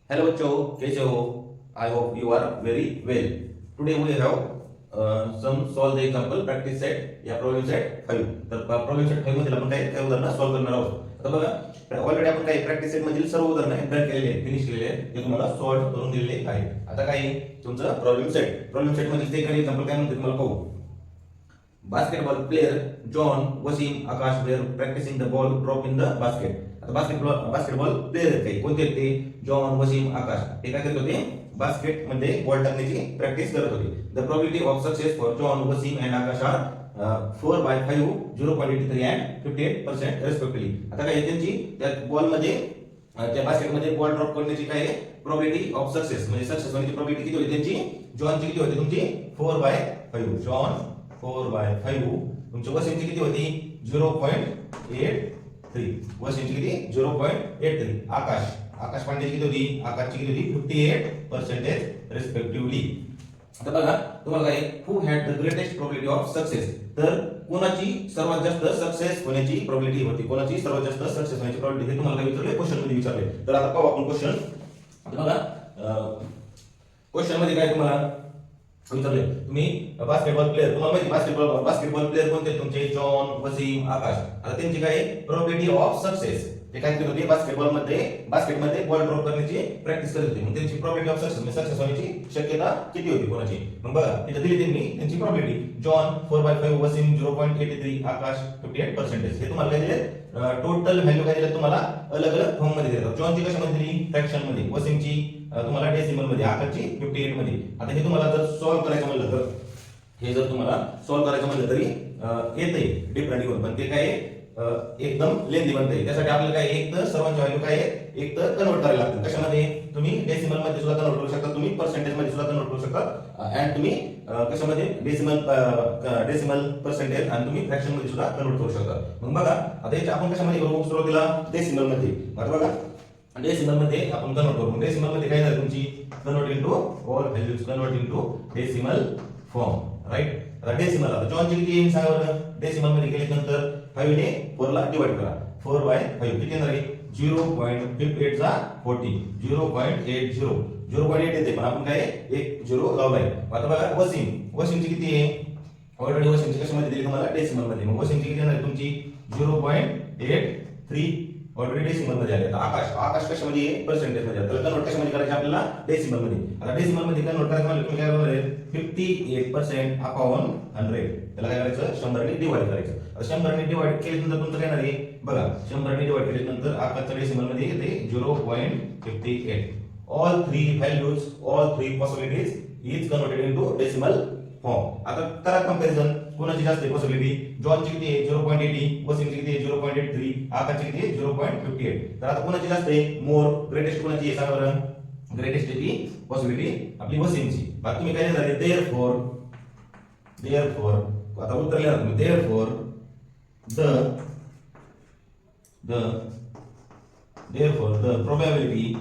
Hello बच्चों, कैसे हो? I hope you are very well. Today we have some solve the example practice set या problem set 5. तर problem set 5 मध्ये आपण काय उदाहरण सॉल्व करणार आहोत. आता बघा, ऑलरेडी आपण काही प्रॅक्टिस सेट मधील सर्व उदाहरणे डन केलेले आहेत, फिनिश केलेले आहेत, ते तुम्हाला सॉल्व करून दिलेले आहेत. आता काय तुमचं प्रॉब्लेम सेट मध्ये ते काही एक्झाम्पल काय म्हणते तुम्हाला पाहू. Basketball player John Wasim Akash were practicing the ball drop in the basket. आता बास्केटबॉल प्लेयर काही कोणते ते जॉन वसीम आकाश हे काय करत होते, बास्केट मध्ये बॉल टाकण्याची प्रॅक्टिस करत होते. The probability of success for John Wasim and Akash are 4/5 0.83 and 58% respectively. आता काय त्यांची त्या बॉल मध्ये त्या बास्केट मध्ये बॉल ड्रॉप करण्याची काय प्रोबॅबिलिटी ऑफ सक्सेस म्हणजे सक्सेस होण्याची प्रोबॅबिलिटी किती होती त्यांची, जॉनची किती होती तुमची 4/5. जॉन 4/5. तुमची वसीमची किती होती 0.83. वसीमची किती 0.83. आकाश पांडेची किती होती, आकाशची किती होती 58% रेस्पेक्टिव्हली. आता बघा तुम्हाला काय, who had the greatest probability of success. तर कोणाची सर्वात जास्त सक्सेस होण्याची प्रोबॅबिलिटी होती, कोणाची सर्वात जास्त सक्सेस होण्याची प्रोबॅबिलिटी हे तुम्हाला काय विचारले, क्वेश्चन मध्ये विचारले. तर आता पाहू आपण क्वेश्चन. बघा क्वेश्चन मध्ये काय तुम्हाला विचारले, तुम्ही बास्केटबॉल प्लेयर, तुम्हाला माहिती बास्केटबॉल प्लेयर कोणते तुमचे, जॉन वसीम आकाश. आता त्यांची काय प्रोबॅबिलिटी ऑफ सक्सेस, ते काय करत होते बास्केटमध्ये बॉल ड्रॉप करण्याची प्रॅक्टिस करत होते. मग त्यांची प्रोबॅबिलिटी ऑफ सक्सेस म्हणजे सक्सेस होण्याची शक्यता किती होती कोणाची. मग बघा इथे दिली त्यांनी त्यांची प्रोबॅबिलिटी, जॉन 4/5 वसीम 0.83 आकाश 58%. हे तुम्हाला काय दिले, टोटल व्हॅल्यू काय दिले तुम्हाला अलग अलग फॉर्म मध्ये देतात. जॉनची कशामध्ये दिली, फ्रॅक्शन मध्ये, वसीमची तुम्हाला डेसिमल मध्ये, आकाशची 58 मध्ये. आता हे तुम्हाला जर सॉल्व करायचं म्हणलं तर हे जर तुम्हाला सॉल्व करायचं म्हणलं तरी येते डिफरंट घेऊन, पण ते काय एकदम लेंदी बनते. त्यासाठी आपल्याला काय एक तर सर्वांची व्हॅल्यू काय एक तर कन्वर्ट करायला लागते. कशामध्ये, तुम्ही डेसिमल मध्ये सुद्धा कन्वर्ट करू शकता, तुम्ही पर्सेंटेज मध्ये सुद्धा कन्वर्ट करू शकता, अँड तुम्ही कशामध्ये डेसिमल पर्सेंटेज आणि तुम्ही फ्रॅक्शन मध्ये सुद्धा कन्वर्ट करू शकता. मग बघा आता याच्या आपण कशामध्ये करू, सुरुवातीला डेसिमल मध्ये. आता बघा डेसिमल मध्ये आपण कन्वर्ट करू. डेसिमल मध्ये काय झालं तुमची, convert into all values, convert into decimal form, right. आता डेसिमल, आता जॉनची किती येईल सांगा बरं. डेसिमल मध्ये केल्यानंतर 5 ने 4 ला डिवाइड करा, 4/5 किती येणार आहे 0.58 चा 40, 0.80 0.8 येते, पण आपण काय एक 0 लावलाय. आता बघा वसीमची किती आहे, ऑलरेडी वसीमची कशामध्ये दिली तुम्हाला, डेसिमल मध्ये. मग वसीमची किती येणार आहे तुमची 0.83 ऑलरेडी डेसिमल मध्ये आले. आकाश कशामध्ये आहे, पर्सेंटेज मध्ये. त्याला कन्वर्ट कशामध्ये करायचे आपल्याला, डेसिमल मध्ये. आता डेसिमल मध्ये कन्वर्ट करायचं म्हणजे तुम्ही काय करणार आहे 58% अपॉन 100. त्याला काय करायचं 100 ने डिवाइड करायचं. आता 100 ने डिवाइड केल्यानंतर तुमचं काय येणार आहे बघा, 100 ने डिवाइड केल्यानंतर आकाशच्या डेसिमल मध्ये येते 0.58. All three possibilities is converted into decimal form. आता करा कंपॅरिझन, कोणाची जास्त आहे पॉसिबिलिटी, जॉनची किती आहे 0.80, वसीमची किती आहे 0.83, आकाशची किती आहे 0.58. तर आता कोणाची जास्त आहे, मोर ग्रेटेस्ट कोणाची आहे सांगा बरं. ग्रेटेस्ट ती पॉसिबिलिटी आपली वसीमची. बाकी तुम्ही काय लिहिणार आहे, देअरफॉर आता उत्तर लिहा तुम्ही, देअरफॉर द प्रोबॅबिलिटी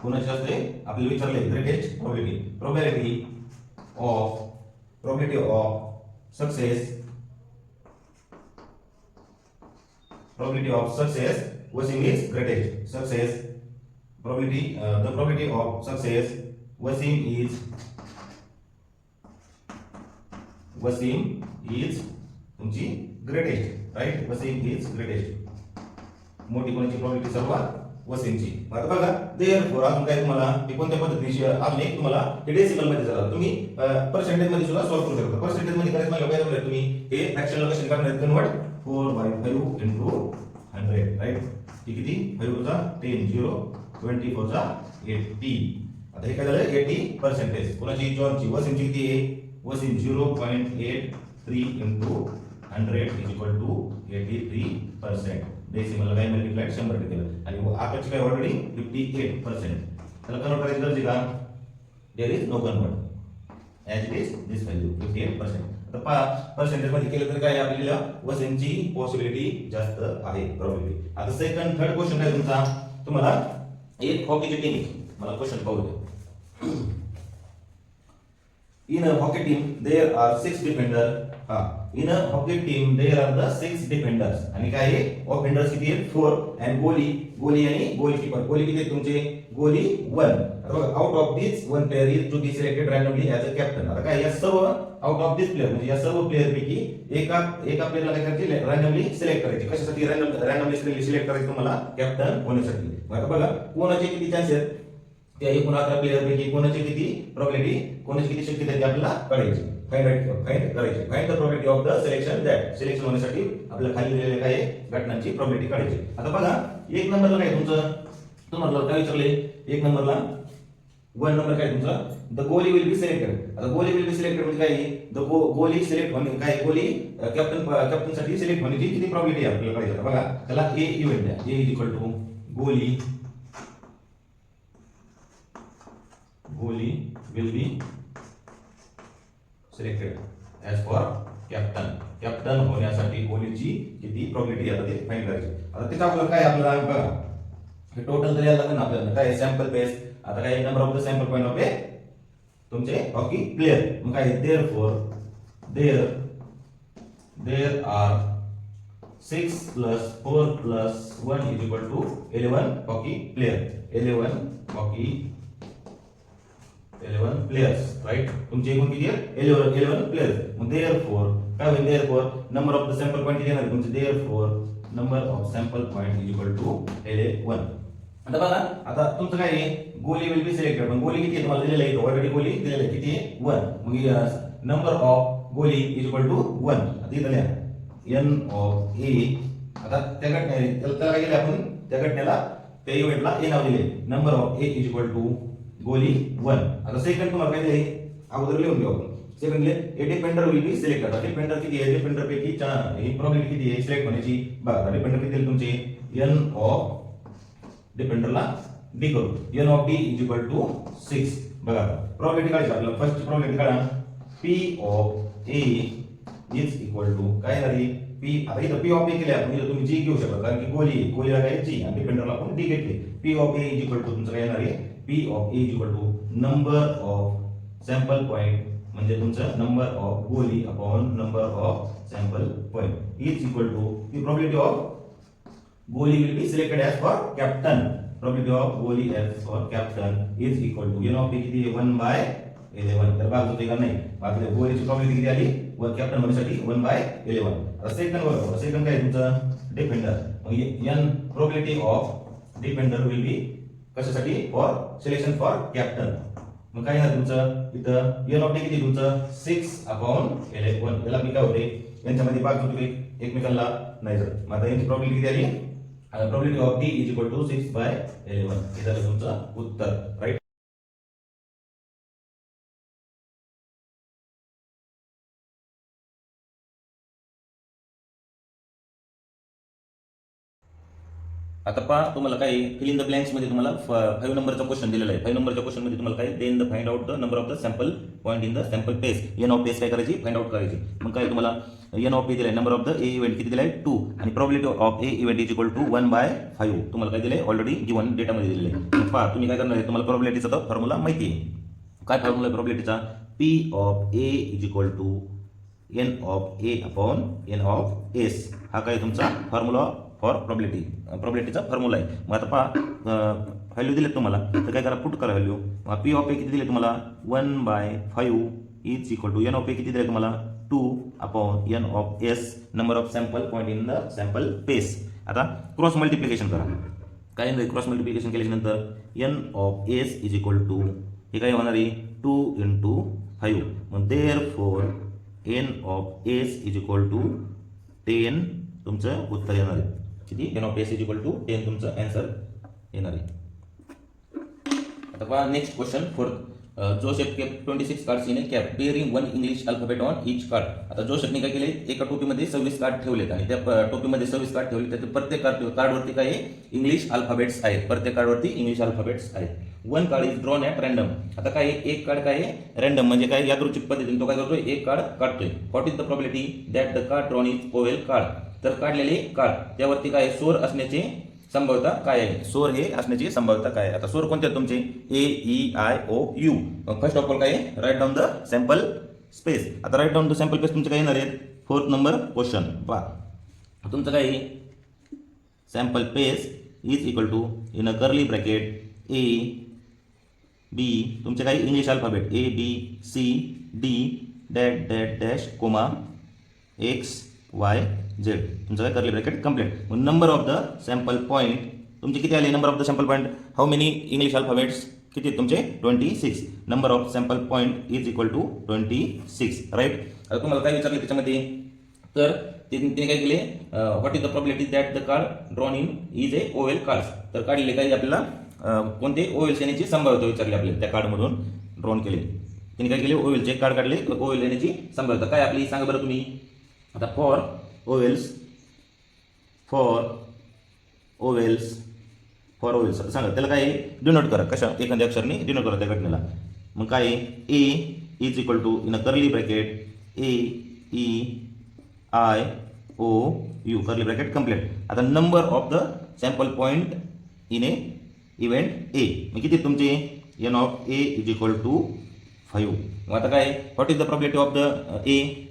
कोणाची जास्त आहे आपल्याला विचारले, greatest probability of probability of success Wasim is greatest. The probability of success Wasim is तुमची greatest, right? Wasim is greatest. मोठी कोणाची probability सर्वात वसीमची. आता बघा देअरफॉर अजून काय तुम्हाला हे कोणत्या पद्धतीने अजून एक तुम्हाला हे डेसिमल मध्ये झालं, तुम्ही पर्सेंटेज मध्ये सुद्धा सॉल्व करू शकता. पर्सेंटेज मध्ये करायचं म्हणजे काय तुम्ही हे फ्रॅक्शनल कसे करणार, कन्वर्ट 4/5 इनटू 100, राईट. ही किती 5 चा 10, 0 24 चा 80. आता हे काय झालं 80%. कोणाची, जॉनची. वसीमची किती आहे, Wasim 0.83 into 100 is equal to 83%. Decimal काय मल्टिप्लाइड 100 ने केलं. आणि आकाशची काय ऑलरेडी 58%. त्याला कन्वर्ट करायची गरज आहे का, there is no convert as it is this value 58%. आता पर्सेंटेज मध्ये केलं तर काय आपल्याला वसीमची पॉसिबिलिटी जास्त आहे प्रोबॅबिलिटी. आता सेकंड थर्ड क्वेश्चन आहे तुमचा, तुम्हाला एक हॉकीची टीम, मला क्वेश्चन पाहू द्या. In a hockey team there are 6 defender. In a hockey team there are the 6 defenders आणि काय आहे ऑफेंडर्स किती आहेत 4 आणि गोली आणि गोलकीपर गोली किती आहेत तुमचे goalie 1 out of this one player is to be selected randomly as a captain आता काय या सर्व आउट ऑफ दिस प्लेयर म्हणजे या सर्व प्लेयर पैकी एका प्लेयरला काय करायचे रॅन्डमली सिलेक्ट करायचे कशासाठी रॅन्डमली सिलेक्ट करायचे तुम्हाला कॅप्टन होण्यासाठी आता बघा कोणाचे किती चान्स आहेत त्या एकूण 11 प्लेयर पैकी कोणाची किती प्रोबॅबिलिटी कोणाची किती शक्यता आहे आपल्याला कळायची फाइंड करायची find the probability of the selection that selection होण्यासाठी आपल्याला खाली दिलेल्या काय घटनांची प्रोबॅबिलिटी काढायची आता बघा एक नंबरला काय तुम्हाला काय विचारले एक नंबरला 1 नंबर काय तुमचा द गोली विल बी सिलेक्टेड आता गोली विल बी सिलेक्टेड म्हणजे काय द गोली सिलेक्ट होणे काय गोली कॅप्टन साठी सिलेक्ट होण्याची किती प्रोबॅबिलिटी आहे आपल्याला काढायची बघा त्याला ए इव्हेंट द्या ए इज इक्वल टू गोली will be selected as for captain होण्यासाठी गोलीची किती प्रोबॅबिलिटी आता ते फाइंड करायची आता त्याचा आपल्याला काय आपल्याला बघा हे टोटल तरी लागेल ना आपल्याला काय सॅम्पल बेस आता काय number of the sample point of तुमचे हॉकी प्लेयर मग काय there are 6 plus 4 plus 1 is equal to 11 hockey player 11 players right तुमचे एकूण किती आहे 11 players मग therefore काय होईल therefore number of the sample point किती येणार तुमचे therefore number of sample point is equal to 11 आता बघा आता तुमचं काय आहे गोली विल बी सिलेक्टेड पण गोली किती आहे तुम्हाला दिलेलं आहे ऑलरेडी गोली दिलेलं आहे किती आहे 1 मग नंबर ऑफ गोली इज इक्वल टू 1 आता इथं लिहा n ऑफ a आता त्या घटनेला त्याला काय केलं आपण त्या घटनेला त्या इव्हेंटला a नाव दिले number of a is equal to goalie 1 आता सेकंड तुम्हाला काय दिले अगोदर लिहून घेऊ आपण second A defender will be select आता डिफेंडर किती आहे डिफेंडर पैकी ही प्रोबॅबिलिटी किती आहे सिलेक्ट होण्याची बघा डिफेंडर किती दिले तुमचे n ऑफ डिफेंडरला d करू n of d is equal to 6 बघा प्रोबॅबिलिटी काढायची आपल्याला फर्स्ट प्रोबॅबिलिटी काढा p of a is equal to काय झाली p आता इथं p ऑफ a केले आपण इथं तुम्ही g घेऊ शकता कारण की गोलीला काय g आणि डिफेंडरला आपण d घेतले p of a is equal to तुमचं काय येणार आहे p of a is equal to number of sample point म्हणजे तुमचं number of goalie upon number of sample point is equal to the probability of goalie will be selected as for captain probability of गोली as for captain is equal to n of p किती आहे 1/11 तर बाजू होते का नाही बाजूला गोलीची probability किती आली व कॅप्टन होण्यासाठी 1/11 आता सेकंड काय तुमचं डिफेंडर मग n probability of defender will be कशासाठी फॉर सिलेक्शन फॉर कॅप्टन मग काय आहे तुमचं इथं n ऑफ d किती तुमचं 6/11 याला मी काय होते यांच्यामध्ये बाजू होते एकमेकांना नाही जात मग आता यांची प्रोबॅबिलिटी किती आली probability of d is equal to 6/11 हे झालं तुमचं उत्तर राईट आता पहा तुम्हाला काय फिल इन द ब्लँक्स मध्ये तुम्हाला 5 नंबरचा क्वेश्चन दिलेला आहे 5 नंबरच्या क्वेश्चन मध्ये तुम्हाला काय then the find out the number of the sample point in the sample space n of space काय करायची फाइंड आउट करायची मग काय तुम्हाला एन ऑफ ए दिलाय number of the A event किती दिलाय 2 आणि probability of A event is equal to 1/5 तुम्हाला काय दिलंय ऑलरेडी गिवन डेटा मध्ये दिलेलं आहे पहा तुम्ही काय करणार आहे तुम्हाला प्रोबॅबिलिटीचा तो फॉर्म्युला माहिती आहे काय फॉर्म्युला आहे प्रोबॅबिलिटीचा p of a is equal to n of a upon n of s हा काय तुमचा फॉर्म्युला फॉर प्रोबॅबिलिटीचा फॉर्म्युला आहे मग आता पहा व्हॅल्यू दिले तुम्हाला तर काय करा पुट करा व्हॅल्यू p ऑफ a किती दिले तुम्हाला 1/5 is equal to n of a किती दिले तुम्हाला 2 upon n of s number of sample point in the sample space आता क्रॉस मल्टिप्लिकेशन करा काय येणार क्रॉस मल्टिप्लिकेशन केल्यानंतर n of s is equal to हे काय होणार आहे 2 × 5 मग therefore n of s is equal to 10 तुमचं उत्तर येणार आहे किती n of s is equal to 10 तुमचं आन्सर येणार आहे आता पहा next question for Joseph keep 26 cards in a cap bearing one English alphabet on each card आता जोसेफने काय केले एका टोपीमध्ये 26 कार्ड ठेवलेत आणि त्या टोपीमध्ये 26 कार्ड ठेवले त्याच्या प्रत्येक कार्डवरती काय इंग्लिश अल्फाबेट्स आहेत प्रत्येक कार्डवरती इंग्लिश अल्फाबेट्स आहेत one card is drawn at random आता काय एक कार्ड काय रँडम म्हणजे काय यादृच्छिक पद्धतीने तो काय करतोय एक कार्ड काढतोय what is the probability that the card drawn is oval card तर काढलेले कार्ड त्यावरती काय सोर असण्याचे संभाव्यता काय आहे सोर हे असण्याची संभाव्यता काय आहे आता सोर कोणते आहेत तुमचे AEIOU फर्स्ट ऑफ ऑल काय write down the sample space आता write down the sample space तुमचे काय येणार आहेत 4th नंबर क्वेश्चन पहा तुमचं काय आहे sample space is equal to in a curly bracket A B तुमचे काही English alphabet A B C D dot dot dash comma X Y Z तुमचं काय कर्ली ब्रॅकेट कंप्लीट मग number of the sample point तुमचे किती आले number of the sample point how many English alphabets किती आहेत तुमचे 26 number of sample point is equal to 26 right आता तुम्हाला काय विचारले त्याच्यामध्ये तर तिने काय केले what is the probability that the card drawn in is a oval cards तर काढले काही आपल्याला कोणते ओवेल्स येण्याची संभाव्यता विचारली आपल्याला त्या कार्डमधून ड्रॉन केले तिने काय केले ओवेलचे कार्ड काढले ओवेल येण्याची संभाव्यता काय आपली सांगा बरं तुम्ही आता फॉर ओवेल्स सांगा त्याला काय डिनोट करा कशा एखाद्या अक्षरने डिनोट करा त्या घटनेला मग काय A is equal to in a curly bracket A E I O U curly bracket complete आता number of the sample point in a event A मग किती तुमचे N of A is equal to 5 मग आता काय what is the probability of the A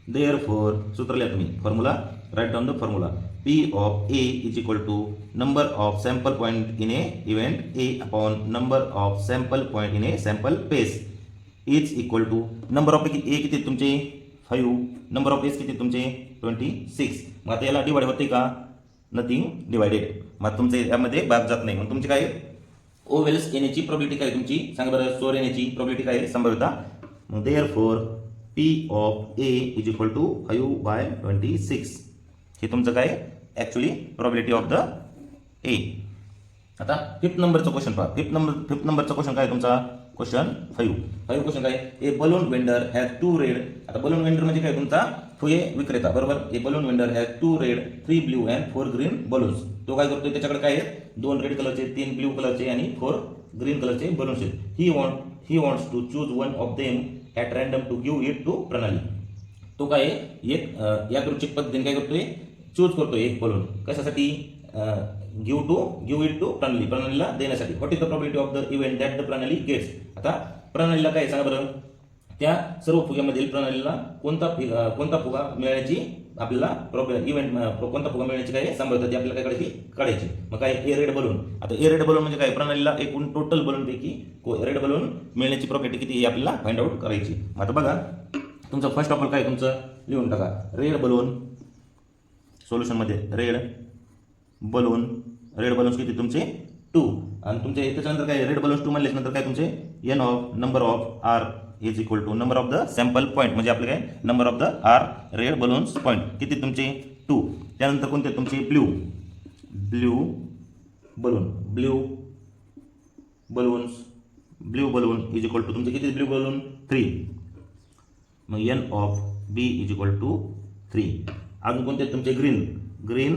therefore सूत्र लिहा तुम्ही formula write down the formula P of A is equal to number of sample point in a event A upon number of sample point in a sample space is equal to number of A किती तुमचे 5 number of S किती तुमचे 26 मग आता याला divide होते का nothing divided मग तुमचे यामध्ये भाग जात नाही मग तुमचे काय ओवेल्स येण्याची प्रोबॅबिलिटी काय तुमची सांगा बरं स्टोर येण्याची प्रोबॅबिलिटी काय संभाव्यता मग therefore P of A is equal to 5/26 हे तुमचं काय ॲक्च्युली प्रॉबिलिटी ऑफ द ए आता फिफ्थ नंबरचा क्वेश्चन पहा फिफ्थ नंबरचा क्वेश्चन काय तुमचा क्वेश्चन 5 क्वेश्चन काय a balloon vendor has 2 red आता बलून वेंडर म्हणजे काय तुमचा फुगे विक्रेता बरोबर a balloon vendor has 2 red 3 blue and 4 green balloons तो काय करतोय त्याच्याकडे काय आहेत 2 रेड कलरचे 3 ब्ल्यू कलरचे आणि 4 ग्रीन कलरचे बलून्स आहेत he wants to choose one of them at random to give it to Pranali तो काय एक यादृच्छिक पद्धतीने काय करतोय चूज करतो एक बलून कशासाठी गिव्ह इट टू प्रणालीला देण्यासाठी what is the probability of the event that the प्रणाली गेट्स आता प्रणालीला काय सांगा बरं त्या सर्व फुग्यामधील प्रणालीला कोणता फुगा मिळण्याची आपल्याला इव्हेंट कोणता फुगा मिळण्याची काय संभाव्यता ती आपल्याला काय काढायची मग काय ए रेड बलून आता ए रेड बलून म्हणजे काय प्रणालीला एकूण टोटल बलूनपैकी रेड बलून मिळण्याची प्रॉबिलिटी किती हे आपल्याला फाइंड आउट करायची आता बघा तुमचं फर्स्ट ऑफ ऑल काय तुमचं लिहून टाका रेड बलून सोल्युशनमध्ये रेड बलून्स किती तुमचे 2 आणि तुमचे त्याच्यानंतर काय रेड बलून्स 2 म्हणल्याच्या नंतर काय तुमचे N of number of R is equal to number of the sample point म्हणजे आपले काय number of the R red balloons point किती तुमचे 2 त्यानंतर कोणते तुमचे blue balloon is equal to तुमचे किती ब्ल्यू बलून 3 मग N of B is equal to 3 अजून कोणते तुमचे ग्रीन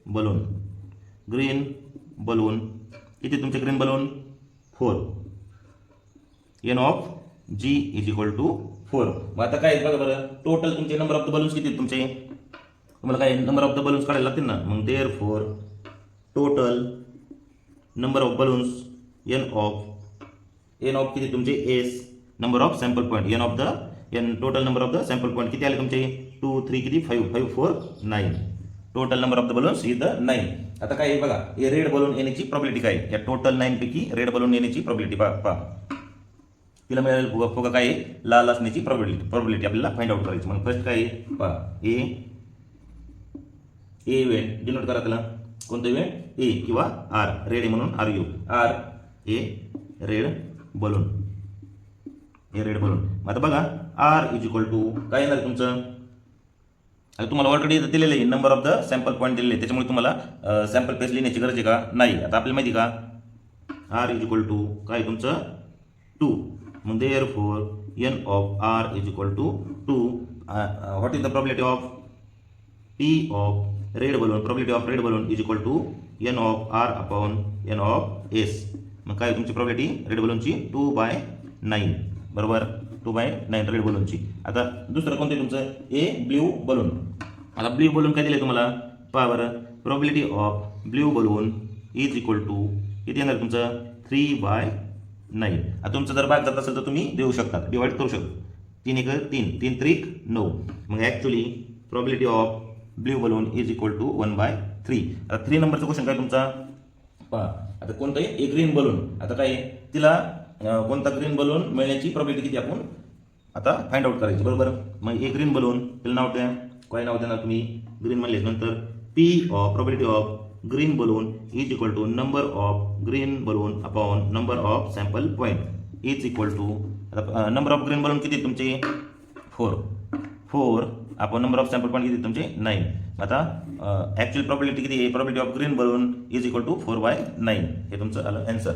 बलून किती तुमचे green balloon 4 N of G is equal to 4 मग आता काय बघा बरं टोटल तुमचे नंबर ऑफ द बलून्स किती तुमचे तुम्हाला काय नंबर ऑफ द बलून्स काढायला लागतील ना मग therefore total number of balloons N of किती तुमचे S number of sample point total number of the sample point किती आले तुमचे 2 3 किती 5 4 9 total number of the balloons is the 9 आता काय बघा हे रेड बलून येण्याची प्रॉबिलिटी काय या टोटल 9 पैकी रेड बलून येण्याची प्रॉबिलिटी पहा तिला मिळालेला फुगा काय लाल असण्याची प्रॉबिलिटी आपल्याला फाइंड आउट करायची मग फर्स्ट काय पहा ए इव्हेंट डिनोट करा त्याला कोणतं इव्हेंट ए किंवा आर रेड म्हणून R you are a red balloon आता बघा आर इज इक्वल टू काय येणार तुमचं आता तुम्हाला ऑलरेडी दिलेलं आहे number of the sample point दिलेले त्याच्यामुळे तुम्हाला सॅम्पल पेस लिहिण्याची गरज आहे का नाही आता आपल्याला माहिती का आर इज इक्वल टू काय तुमचं 2 मग therefore N of R is equal to 2 what is the probability of P of red balloon is equal to N of R upon N of S मग काय तुमची प्रॉबिलिटी रेड बलूनची 2/9 बरोबर 2/9 red बलूनची आता दुसरं कोणते तुमचं ए ब्ल्यू बलून आता blue balloon काय दिले तुम्हाला पहा बरं probability of blue balloon is equal to किती येणार तुमचं 3/9 आता तुमचं जर भाग जात असेल तर तुम्ही देऊ शकता डिवाइड करू शकता 3 एक 3, 3 त्रिक 9. मग actually probability of blue balloon is equal to 1/3. आता 3 नंबरचा क्वेश्चन काय तुमचा पहा. आता कोणतं आहे ए ग्रीन बलून. आता काय आहे तिला कोणता ग्रीन बलून मिळण्याची प्रॉबिलिटी किती आपण आता फाइंड आउट करायची बरोबर. मग ए ग्रीन बलून तिला नाव द्या. काय नाव देणार तुम्ही ग्रीन म्हणलेच नंतर P of probability of green balloon is equal to number of green balloon upon number of sample point is equal to number of green balloon किती तुमचे 4 आपण नंबर ऑफ सॅम्पल पॉईंट किती तुमचे 9. आता ॲक्च्युअल प्रॉबिलिटी किती आहे probability of green balloon is equal to 4/9 हे तुमचं आलं आन्सर.